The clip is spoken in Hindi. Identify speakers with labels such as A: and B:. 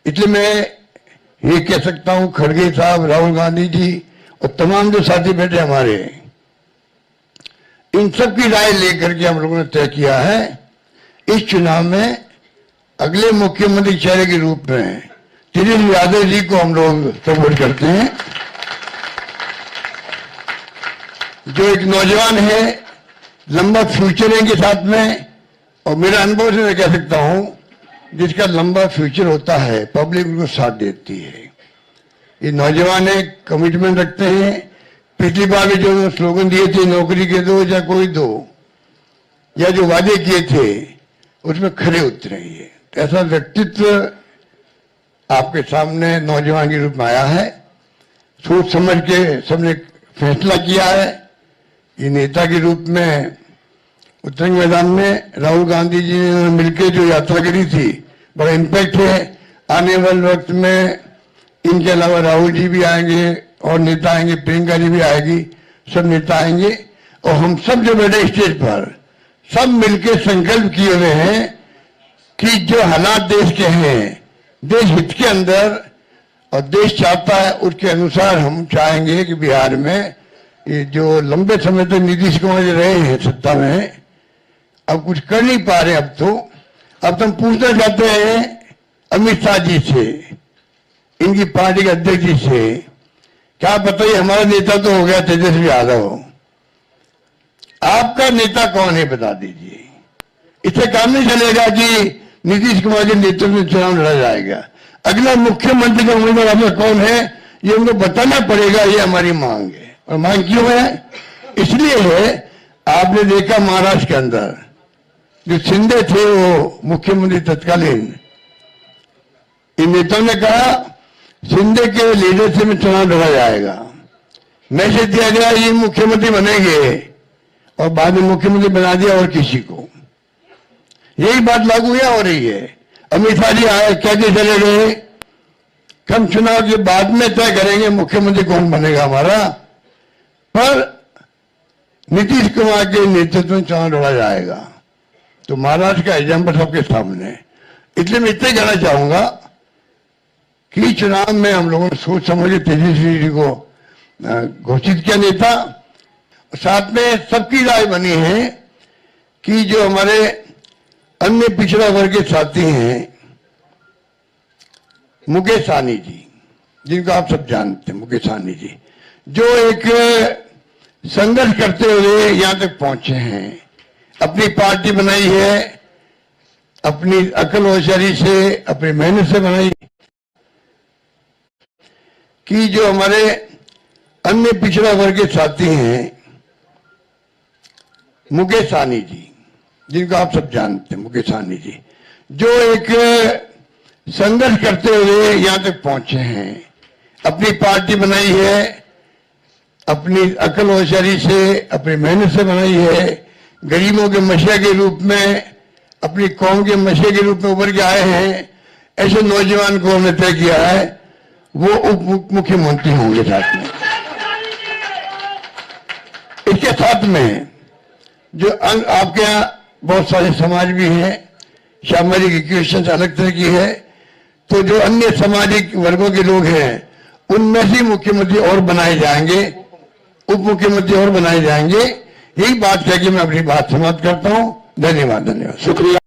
A: इसलिए मैं ये कह सकता हूं, खड़गे साहब, राहुल गांधी जी और तमाम जो साथी बैठे हमारे, इन सब की राय लेकर के हम लोगों ने तय किया है इस चुनाव में अगले मुख्यमंत्री चेहरे के रूप में तेजस्वी यादव जी को हम लोग सपोर्ट करते हैं, जो एक नौजवान है, लंबा फ्यूचर है इनके साथ में। और मेरा अनुभव से मैं कह सकता हूं, जिसका लंबा फ्यूचर होता है पब्लिक उनको साथ देती है। ये नौजवान है, कमिटमेंट रखते हैं। पिछली बार भी जो स्लोगन दिए थे, नौकरी के दो या कोई दो, या जो वादे किए थे उसमें खरे उतरे। ये ऐसा व्यक्तित्व आपके सामने नौजवान के रूप में आया है। सोच समझ के सबने फैसला किया है। ये नेता के रूप में उत्तरंग मैदान में राहुल गांधी जी ने मिलकर जो यात्रा करी थी, बड़ा इम्पैक्ट है। आने वाले वक्त में इनके अलावा राहुल जी भी आएंगे और नेता आएंगे, प्रियंका जी भी आएगी, सब नेता आएंगे। और हम सब जो बैठे स्टेज पर, सब मिलकर संकल्प किए हुए हैं कि जो हालात देश के हैं, देश हित के अंदर और देश चाहता है उसके अनुसार हम चाहेंगे कि बिहार में ये जो लंबे समय तक नीतीश कुमार जी रहे हैं सत्ता में, अब कुछ कर नहीं पा रहे। अब हम पूछना चाहते हैं अमित शाह जी से, इनकी पार्टी के अध्यक्ष जी से, क्या बताइए, हमारा नेता तो हो गया तेजस्वी यादव, आपका नेता कौन है बता दीजिए। इससे काम नहीं चलेगा कि नीतीश कुमार के नेतृत्व में चुनाव लड़ा जाएगा। अगला मुख्यमंत्री का उम्मीदवार आपका कौन है ये उनको बताना पड़ेगा। ये हमारी मांग है। और मांग क्यों है? इसलिए है, आपने देखा महाराष्ट्र के अंदर जो शिंदे थे, वो मुख्यमंत्री तत्कालीन, इन नेताओं ने कहा शिंदे के लीडरशिप में चुनाव लड़ा जाएगा। मैसेज दिया गया ये मुख्यमंत्री बनेंगे और बाद में मुख्यमंत्री बना दिया और किसी को। यही बात लागू या हो रही है। अमित शाह जी आए, कहते चले गए हम चुनाव के बाद में तय करेंगे मुख्यमंत्री कौन बनेगा हमारा, पर नीतीश कुमार के नेतृत्व में चुनाव लड़ा जाएगा। तो महाराष्ट्र का एग्जाम्पल सबके सामने। इसलिए मैं इतना कहना चाहूंगा कि चुनाव में हम लोगों ने सोच समझ के तेजस्वी जी को घोषित किया नेता। साथ में सबकी राय बनी है कि जो हमारे अन्य पिछड़ा वर्ग के साथी हैं, मुकेश सहनी जी, जिनको आप सब जानते हैं, मुकेश सहनी जी, जो एक संघर्ष करते हुए यहां तक पहुंचे हैं, अपनी पार्टी बनाई है, अपनी अकल होशियारी से, अपनी मेहनत से बनाई, कि जो हमारे अन्य पिछड़ा वर्ग के साथी हैं, मुकेश सहनी जी, जिनको आप सब जानते हैं, मुकेश सहनी जी, जो एक संघर्ष करते हुए यहां तक पहुंचे हैं, अपनी पार्टी बनाई है, अपनी अकल होशियारी से, अपनी मेहनत से बनाई है, गरीबों के मसीहा के रूप में, अपनी कौम के मसीहा के रूप में उभर के आए हैं। ऐसे नौजवान को हमने तय किया है वो उप मुख्यमंत्री होंगे। साथ में इसके साथ में जो आपके यहाँ बहुत सारे समाज भी हैं, सामाजिक इक्वेशन अलग तरह की है, तो जो अन्य सामाजिक वर्गों के लोग हैं उनमें से मुख्यमंत्री और बनाए जाएंगे, उप मुख्यमंत्री और बनाए जाएंगे। यही बात कह के मैं अपनी बात समाप्त करता हूं। धन्यवाद, शुक्रिया।